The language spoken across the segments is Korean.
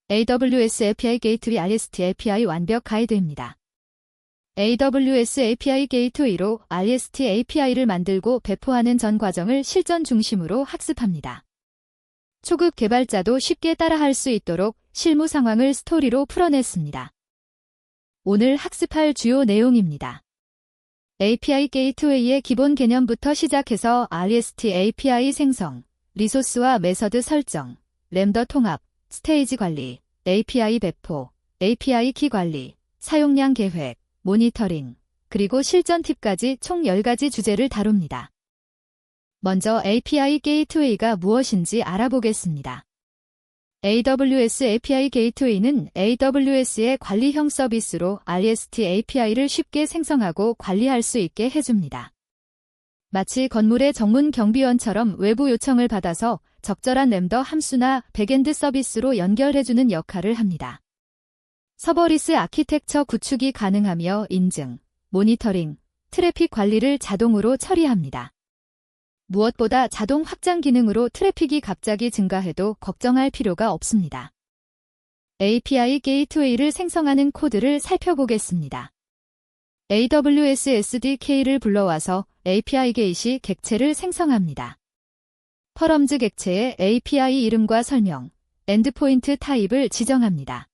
AWS API 게이트웨이 REST API 완벽 가이드입니다. AWS API 게이트웨이로 REST API를 만들고 배포하는 전 과정을 실전 중심으로 학습합니다. 초급 개발자도 쉽게 따라할 수 있도록 실무 상황을 스토리로 풀어냈습니다. 오늘 학습할 주요 내용입니다. API 게이트웨이의 기본 개념부터 시작해서 REST API 생성, 리소스와 메서드 설정, 램더 통합, 스테이지 관리, API 배포, API 키 관리, 사용량 계획, 모니터링, 그리고 실전 팁까지 총 10가지 주제를 다룹니다. 먼저 API 게이트웨이가 무엇인지 알아보겠습니다. AWS API 게이트웨이는 AWS의 관리형 서비스로 REST API를 쉽게 생성하고 관리할 수 있게 해줍니다. 마치 건물의 정문 경비원처럼 외부 요청을 받아서 적절한 램더 함수나 백엔드 서비스로 연결해주는 역할을 합니다. 서버리스 아키텍처 구축이 가능하며 인증, 모니터링, 트래픽 관리를 자동으로 처리합니다. 무엇보다 자동 확장 기능으로 트래픽이 갑자기 증가해도 걱정할 필요가 없습니다. API 게이트웨이를 생성하는 코드를 살펴보겠습니다. AWS SDK를 불러와서 API 게이시 객체를 생성합니다. 퍼럼즈 객체의 API 이름과 설명, 엔드포인트 타입을 지정합니다.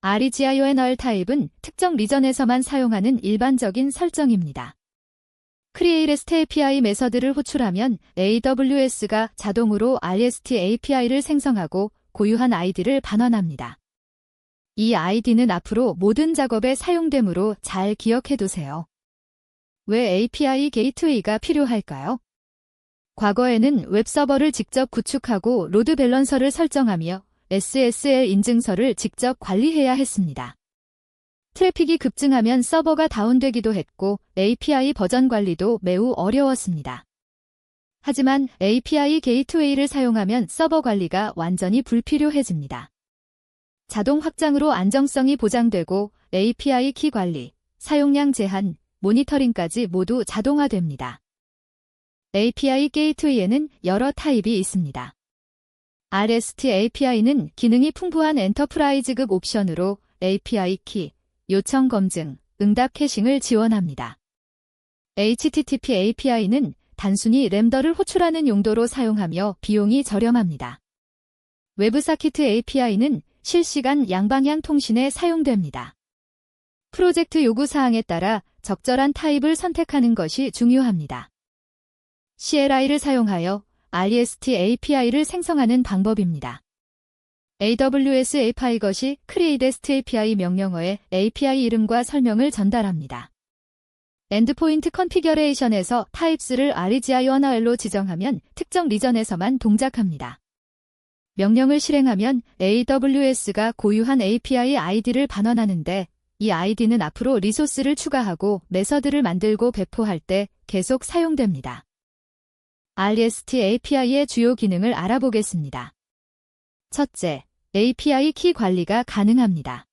regional 타입은 특정 리전에서만 사용하는 일반적인 설정입니다. create REST API 메서드를 호출하면 AWS가 자동으로 REST API를 생성하고 고유한 아이디를 반환합니다. 이 아이디는 앞으로 모든 작업에 사용되므로 잘 기억해두세요. 왜 API 게이트웨이가 필요할까요? 과거에는 웹서버를 직접 구축하고 로드 밸런서를 설정하며 SSL 인증서를 직접 관리해야 했습니다. 트래픽이 급증하면 서버가 다운되기도 했고 API 버전 관리도 매우 어려웠습니다. 하지만 API 게이트웨이를 사용하면 서버 관리가 완전히 불필요해집니다. 자동 확장으로 안정성이 보장되고 API 키 관리, 사용량 제한, 모니터링까지 모두 자동화됩니다. API 게이트웨이에는 여러 타입이 있습니다. REST API는 기능이 풍부한 엔터프라이즈급 옵션으로 API 키, 요청 검증, 응답 캐싱을 지원합니다. HTTP API는 단순히 램더를 호출하는 용도로 사용하며 비용이 저렴합니다. 웹사키트 API는 실시간 양방향 통신에 사용됩니다. 프로젝트 요구사항에 따라 적절한 타입을 선택하는 것이 중요합니다. CLI를 사용하여 REST API를 생성하는 방법입니다. AWS API 것이 create REST API 명령어에 API 이름과 설명을 전달합니다. 엔드포인트 컨피겨레이션에서 타입스를 regional로 지정하면 특정 리전에서만 동작합니다. 명령을 실행하면 AWS가 고유한 API 아이디를 반환하는데 이 아이디는 앞으로 리소스를 추가하고 메서드를 만들고 배포할 때 계속 사용됩니다. REST API의 주요 기능을 알아보겠습니다. 첫째, API 키 관리가 가능합니다.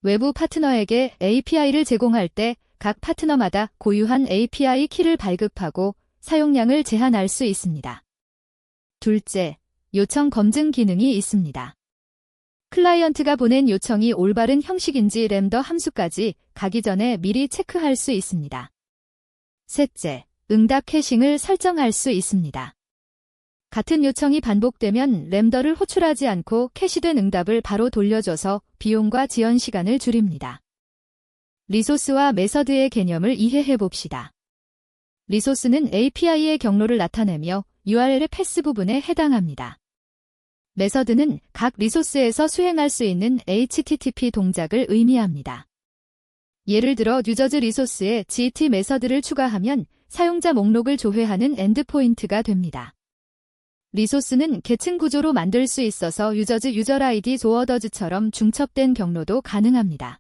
외부 파트너에게 API를 제공할 때 각 파트너마다 고유한 API 키를 발급하고 사용량을 제한할 수 있습니다. 둘째, 요청 검증 기능이 있습니다. 클라이언트가 보낸 요청이 올바른 형식인지 램더 함수까지 가기 전에 미리 체크할 수 있습니다. 셋째, 응답 캐싱을 설정할 수 있습니다. 같은 요청이 반복되면 램더를 호출하지 않고 캐시된 응답을 바로 돌려줘서 비용과 지연 시간을 줄입니다. 리소스와 메서드의 개념을 이해해 봅시다. 리소스는 API의 경로를 나타내며 URL의 패스 부분에 해당합니다. 메서드는 각 리소스에서 수행할 수 있는 HTTP 동작을 의미합니다. 예를 들어 유저즈 리소스에 GT 메서드를 추가하면 사용자 목록을 조회하는 엔드포인트가 됩니다. 리소스는 계층 구조로 만들 수 있어서 유저즈 유저 아이디 조어더즈처럼 중첩된 경로도 가능합니다.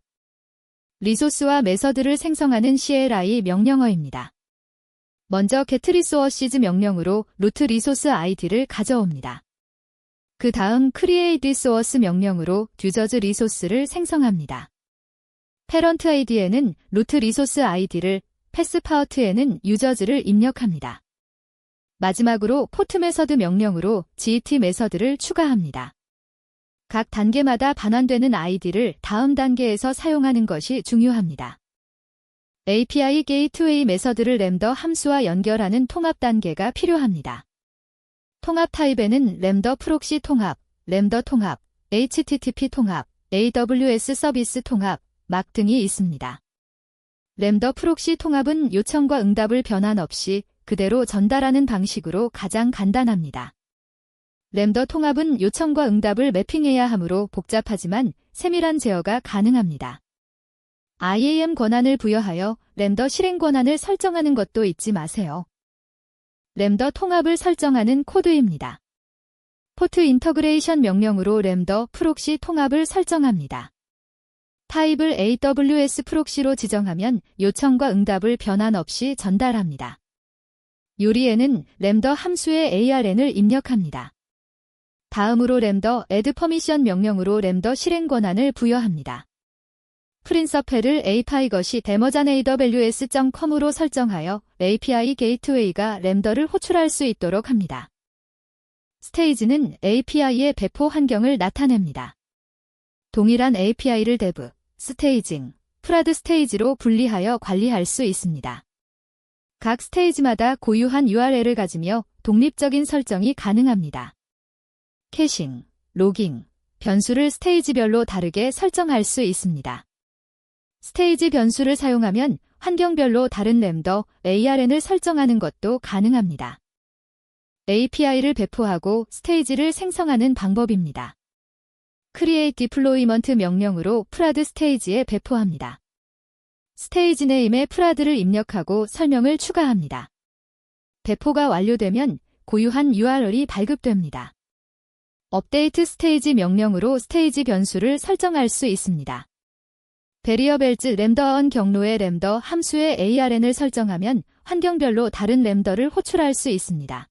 리소스와 메서드를 생성하는 CLI 명령어입니다. 먼저 getResources 명령으로 루트 리소스 아이디를 가져옵니다. 그 다음 create resource 명령으로 유저즈 리소스를 생성합니다. parent id에는 루트 리소스 아이디를, 패스파우트에는 유저즈를 입력합니다. 마지막으로 포트 메서드 명령으로 get 메서드를 추가합니다. 각 단계마다 반환되는 아이디를 다음 단계에서 사용하는 것이 중요합니다. API 게이트웨이 메서드를 램더 함수와 연결하는 통합 단계가 필요합니다. 통합 타입에는 램더 프록시 통합, 램더 통합, HTTP 통합, AWS 서비스 통합, 막 등이 있습니다. 램더 프록시 통합은 요청과 응답을 변환 없이 그대로 전달하는 방식으로 가장 간단합니다. 램더 통합은 요청과 응답을 매핑해야 하므로 복잡하지만 세밀한 제어가 가능합니다. IAM 권한을 부여하여 램더 실행 권한을 설정하는 것도 잊지 마세요. 램더 통합을 설정하는 코드입니다. 포트 인터그레이션 명령으로 램더 프록시 통합을 설정합니다. 타입을 AWS 프록시로 지정하면 요청과 응답을 변환 없이 전달합니다. 요리에는 램더 함수의 ARN을 입력합니다. 다음으로 램더 add permission 명령으로 램더 실행 권한을 부여합니다. 프린서펠을 api-것이 demojan.aws.com으로 설정하여 API 게이트웨이가 램더를 호출할 수 있도록 합니다. 스테이지는 API의 배포 환경을 나타냅니다. 동일한 API를 dev, 스테이징, 프라드 스테이지로 분리하여 관리할 수 있습니다. 각 스테이지마다 고유한 URL을 가지며 독립적인 설정이 가능합니다. 캐싱, 로깅, 변수를 스테이지별로 다르게 설정할 수 있습니다. 스테이지 변수를 사용하면 환경별로 다른 램더 ARN을 설정하는 것도 가능합니다. API를 배포하고 스테이지를 생성하는 방법입니다. Create Deployment 명령으로 프라드 스테이지에 배포합니다. 스테이지 네임에 프라드를 입력하고 설명을 추가합니다. 배포가 완료되면 고유한 URL이 발급됩니다. 업데이트 스테이지 명령으로 스테이지 변수를 설정할 수 있습니다. 베리어벨즈 램더언 경로의 램더 함수의 ARN을 설정하면 환경별로 다른 램더를 호출할 수 있습니다.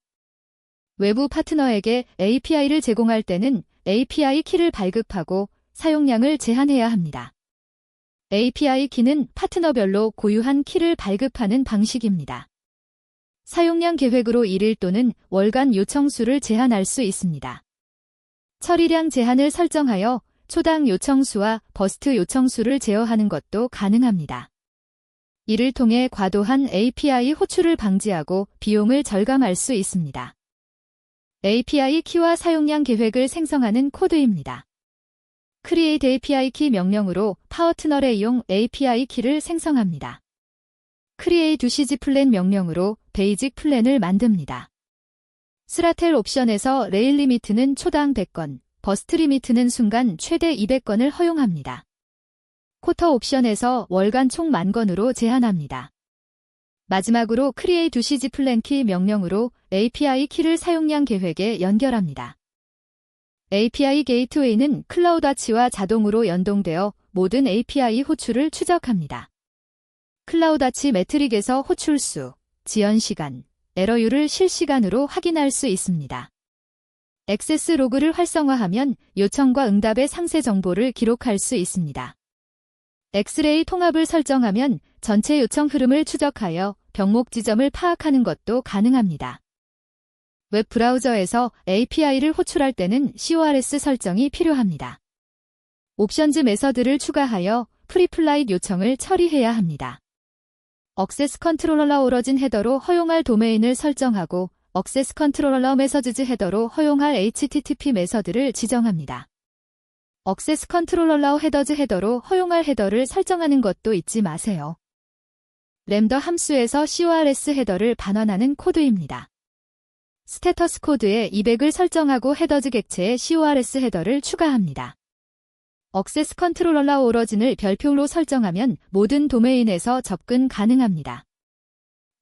외부 파트너에게 API를 제공할 때는 API 키를 발급하고 사용량을 제한해야 합니다. API 키는 파트너별로 고유한 키를 발급하는 방식입니다. 사용량 계획으로 1일 또는 월간 요청 수를 제한할 수 있습니다. 처리량 제한을 설정하여 초당 요청 수와 버스트 요청 수를 제어하는 것도 가능합니다. 이를 통해 과도한 API 호출을 방지하고 비용을 절감할 수 있습니다. API 키와 사용량 계획을 생성하는 코드입니다. Create API 키 명령으로 파트너의 이용 API 키를 생성합니다. Create usage plan 명령으로 베이직 플랜을 만듭니다. 스라텔 옵션에서 레일 리미트는 초당 100건, 버스트 리미트는 순간 최대 200건을 허용합니다. 쿼터 옵션에서 월간 총 10,000건으로 제한합니다. 마지막으로 Create usage plan 키 명령으로 API 키를 사용량 계획에 연결합니다. API 게이트웨이는 클라우드와치와 자동으로 연동되어 모든 API 호출을 추적합니다. 클라우드와치 매트릭에서 호출수, 지연 시간, 에러율을 실시간으로 확인할 수 있습니다. 액세스 로그를 활성화하면 요청과 응답의 상세 정보를 기록할 수 있습니다. 엑스레이 통합을 설정하면 전체 요청 흐름을 추적하여 병목 지점을 파악하는 것도 가능합니다. 웹 브라우저에서 API를 호출할 때는 CORS 설정이 필요합니다. 옵션즈 메서드를 추가하여 프리플라잇 요청을 처리해야 합니다. 억세스 컨트롤러 오러진 헤더로 허용할 도메인을 설정하고 억세스 컨트롤러 메서드즈 헤더로 허용할 HTTP 메서드를 지정합니다. 억세스 컨트롤러 헤더즈 헤더로 허용할 헤더를 설정하는 것도 잊지 마세요. 램더 함수에서 CORS 헤더를 반환하는 코드입니다. 스테터스 코드에 200을 설정하고 헤더즈 객체에 CORS 헤더를 추가합니다. 억세스 컨트롤러 오러진을 별표로 설정하면 모든 도메인에서 접근 가능합니다.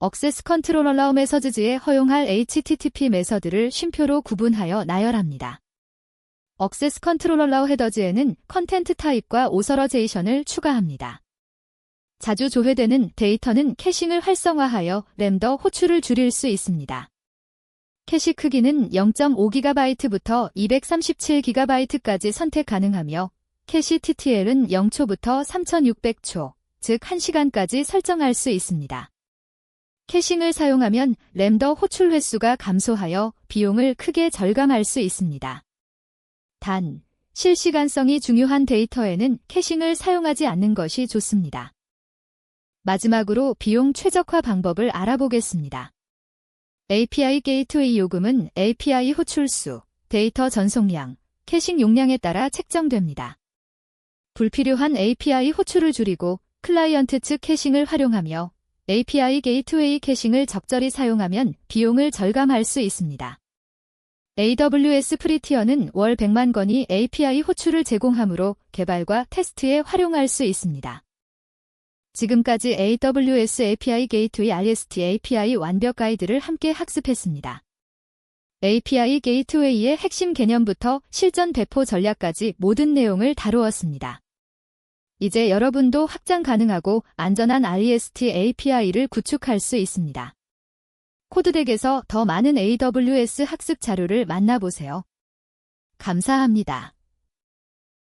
억세스 컨트롤러 메서드즈에 허용할 HTTP 메서드를 쉼표로 구분하여 나열합니다. 억세스 컨트롤러 헤더즈에는 컨텐트 타입과 오서러제이션을 추가합니다. 자주 조회되는 데이터는 캐싱을 활성화하여 램더 호출을 줄일 수 있습니다. 캐시 크기는 0.5GB부터 237GB까지 선택 가능하며 캐시 TTL은 0초부터 3600초, 즉 1시간까지 설정할 수 있습니다. 캐싱을 사용하면 램더 호출 횟수가 감소하여 비용을 크게 절감할 수 있습니다. 단, 실시간성이 중요한 데이터에는 캐싱을 사용하지 않는 것이 좋습니다. 마지막으로 비용 최적화 방법을 알아보겠습니다. API 게이트웨이 요금은 API 호출수, 데이터 전송량, 캐싱 용량에 따라 책정됩니다. 불필요한 API 호출을 줄이고 클라이언트 측 캐싱을 활용하며 API 게이트웨이 캐싱을 적절히 사용하면 비용을 절감할 수 있습니다. AWS 프리티어는 월 100만 건이 API 호출을 제공하므로 개발과 테스트에 활용할 수 있습니다. 지금까지 AWS API 게이트웨이 REST API 완벽 가이드를 함께 학습했습니다. API 게이트웨이의 핵심 개념부터 실전 배포 전략까지 모든 내용을 다루었습니다. 이제 여러분도 확장 가능하고 안전한 REST API를 구축할 수 있습니다. 코드덱에서 더 많은 AWS 학습 자료를 만나보세요. 감사합니다.